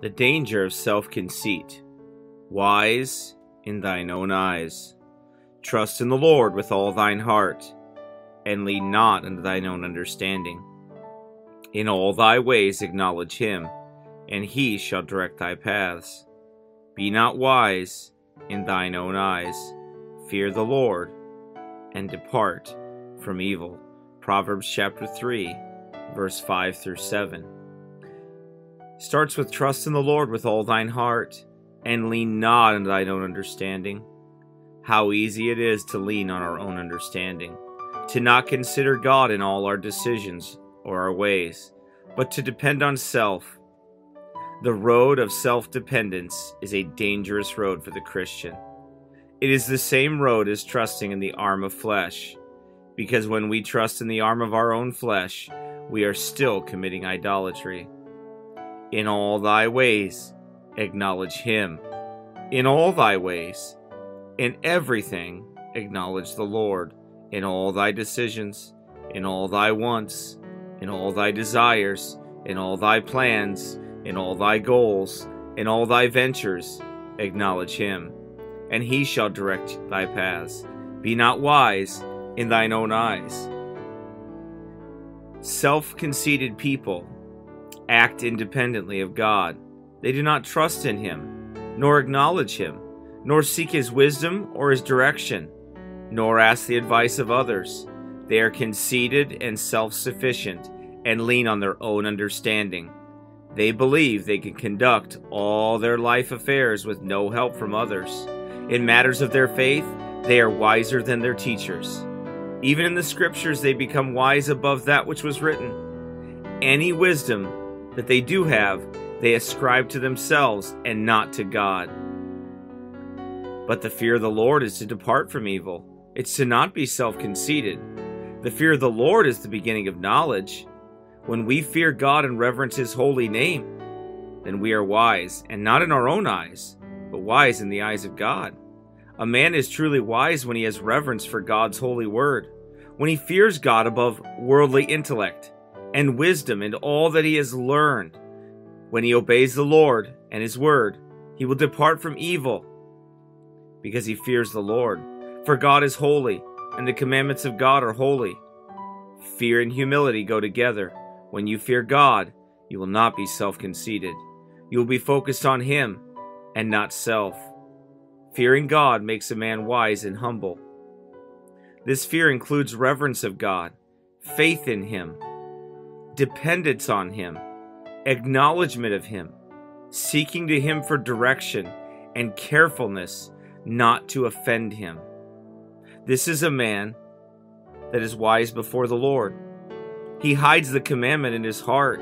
The danger of self-conceit. Wise in thine own eyes. Trust in the Lord with all thine heart, and lean not unto thine own understanding. In all thy ways acknowledge him, and he shall direct thy paths. Be not wise in thine own eyes. Fear the Lord, and depart from evil. Proverbs chapter 3, verse 5 through 7. Starts with trust in the Lord with all thine heart, and lean not unto thine own understanding. How easy it is to lean on our own understanding, to not consider God in all our decisions or our ways, but to depend on self. The road of self-dependence is a dangerous road for the Christian. It is the same road as trusting in the arm of flesh, because when we trust in the arm of our own flesh, we are still committing idolatry. In all thy ways, acknowledge him. In all thy ways, in everything, acknowledge the Lord. In all thy decisions, in all thy wants, in all thy desires, in all thy plans, in all thy goals, in all thy ventures, acknowledge him, and he shall direct thy paths. Be not wise in thine own eyes. Self-conceited people act independently of God. They do not trust in him, nor acknowledge him, nor seek his wisdom or his direction, nor ask the advice of others. They are conceited and self-sufficient and lean on their own understanding. They believe they can conduct all their life affairs with no help from others. In matters of their faith, they are wiser than their teachers. Even in the scriptures, they become wise above that which was written. Any wisdom that they do have, they ascribe to themselves and not to God. But the fear of the Lord is to depart from evil. It's to not be self-conceited. The fear of the Lord is the beginning of knowledge. When we fear God and reverence his holy name, then we are wise, and not in our own eyes, but wise in the eyes of God. A man is truly wise when he has reverence for God's holy word, when he fears God above worldly intellect and wisdom and all that he has learned. When he obeys the Lord and his word, he will depart from evil, because he fears the Lord. For God is holy, and the commandments of God are holy. Fear and humility go together. When you fear God, you will not be self-conceited. You will be focused on him and not self. Fearing God makes a man wise and humble. This fear includes reverence of God, faith in him, dependence on him, acknowledgement of him, seeking to him for direction, and carefulness not to offend him. This is a man that is wise before the Lord. He hides the commandment in his heart.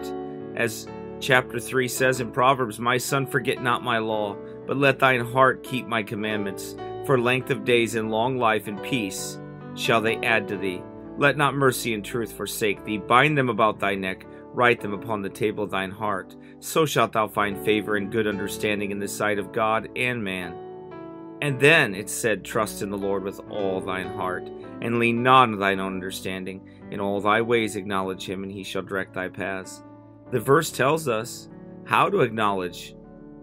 As chapter 3 says in Proverbs, "My son, forget not my law, but let thine heart keep my commandments. For length of days and long life and peace shall they add to thee. Let not mercy and truth forsake thee. Bind them about thy neck, write them upon the table of thine heart. So shalt thou find favor and good understanding in the sight of God and man." And then it said, "Trust in the Lord with all thine heart, and lean not on thine own understanding. In all thy ways acknowledge him, and he shall direct thy paths." The verse tells us how to acknowledge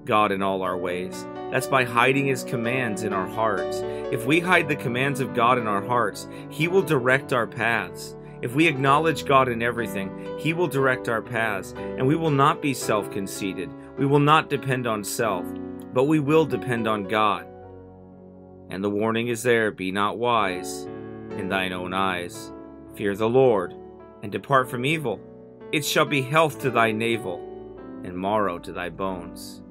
God in all our ways. That's by hiding his commands in our hearts. If we hide the commands of God in our hearts, he will direct our paths. If we acknowledge God in everything, he will direct our paths, and we will not be self-conceited. We will not depend on self, but we will depend on God. And the warning is there, "Be not wise in thine own eyes. Fear the Lord, and depart from evil. It shall be health to thy navel, and marrow to thy bones."